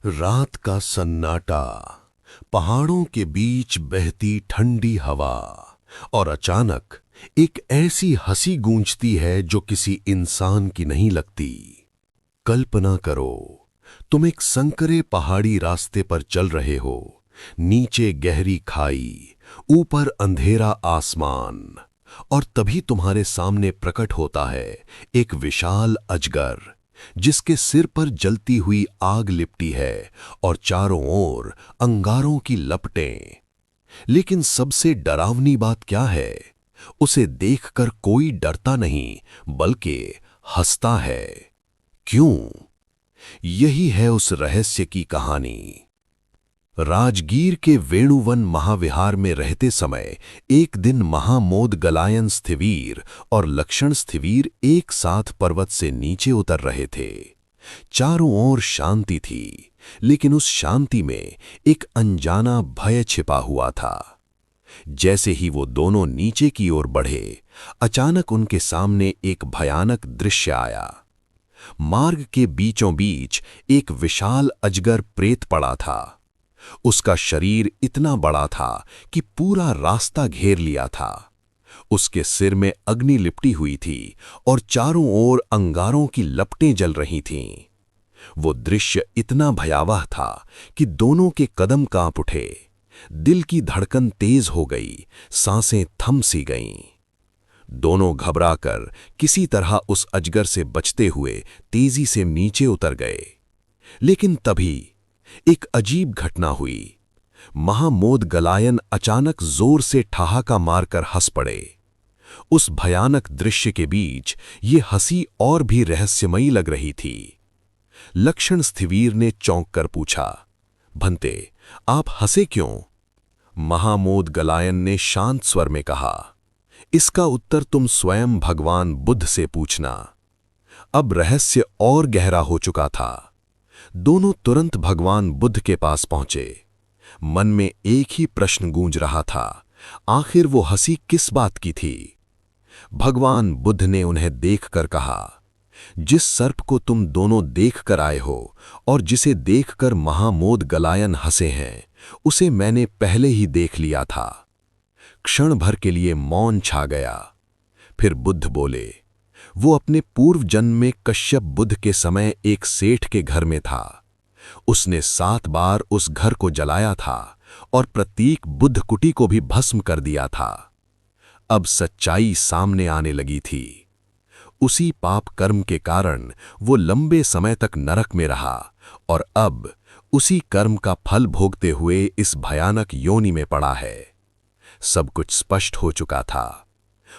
रात का सन्नाटा, पहाड़ों के बीच बहती ठंडी हवा और अचानक एक ऐसी हंसी गूंजती है जो किसी इंसान की नहीं लगती। कल्पना करो, तुम एक संकरे पहाड़ी रास्ते पर चल रहे हो, नीचे गहरी खाई, ऊपर अंधेरा आसमान, और तभी तुम्हारे सामने प्रकट होता है एक विशाल अजगर जिसके सिर पर जलती हुई आग लिपटी है और चारों ओर अंगारों की लपटें। लेकिन सबसे डरावनी बात क्या है? उसे देखकर कोई डरता नहीं बल्कि हंसता है। क्यों? यही है उस रहस्य की कहानी। राजगीर के वेणुवन महाविहार में रहते समय एक दिन महामोदगलायन स्थिवीर और लक्षण स्थिवीर एक साथ पर्वत से नीचे उतर रहे थे। चारों ओर शांति थी, लेकिन उस शांति में एक अनजाना भय छिपा हुआ था। जैसे ही वो दोनों नीचे की ओर बढ़े, अचानक उनके सामने एक भयानक दृश्य आया। मार्ग के बीचों बीच एक विशाल अजगर प्रेत पड़ा था। उसका शरीर इतना बड़ा था कि पूरा रास्ता घेर लिया था। उसके सिर में अग्नि लिपटी हुई थी और चारों ओर अंगारों की लपटें जल रही थीं। वो दृश्य इतना भयावह था कि दोनों के कदम कांप उठे, दिल की धड़कन तेज हो गई, सांसें थम सी गईं। दोनों घबराकर किसी तरह उस अजगर से बचते हुए तेजी से नीचे उतर गए। लेकिन तभी एक अजीब घटना हुई। महामोदगलायन अचानक जोर से ठहाका मारकर हंस पड़े। उस भयानक दृश्य के बीच ये हंसी और भी रहस्यमयी लग रही थी। लक्षण स्थिवीर ने चौंक कर पूछा, भंते, आप हंसे क्यों? महामोदगलायन ने शांत स्वर में कहा, इसका उत्तर तुम स्वयं भगवान बुद्ध से पूछना। अब रहस्य और गहरा हो चुका था। दोनों तुरंत भगवान बुद्ध के पास पहुंचे। मन में एक ही प्रश्न गूंज रहा था, आखिर वो हंसी किस बात की थी? भगवान बुद्ध ने उन्हें देखकर कहा, जिस सर्प को तुम दोनों देखकर आए हो और जिसे देखकर महामोदगलायन हंसे हैं, उसे मैंने पहले ही देख लिया था। क्षण भर के लिए मौन छा गया। फिर बुद्ध बोले, वो अपने पूर्व जन्म में कश्यप बुद्ध के समय एक सेठ के घर में था। उसने 7 बार उस घर को जलाया था और प्रतीक बुद्ध कुटी को भी भस्म कर दिया था। अब सच्चाई सामने आने लगी थी। उसी पाप कर्म के कारण वो लंबे समय तक नरक में रहा और अब उसी कर्म का फल भोगते हुए इस भयानक योनि में पड़ा है। सब कुछ स्पष्ट हो चुका था।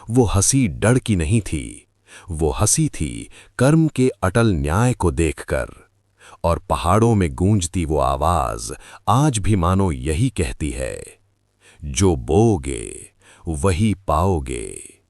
वो हंसी डर की नहीं थी, वो हंसी थी कर्म के अटल न्याय को देखकर। और पहाड़ों में गूंजती वो आवाज आज भी मानो यही कहती है, जो बोओगे वही पाओगे।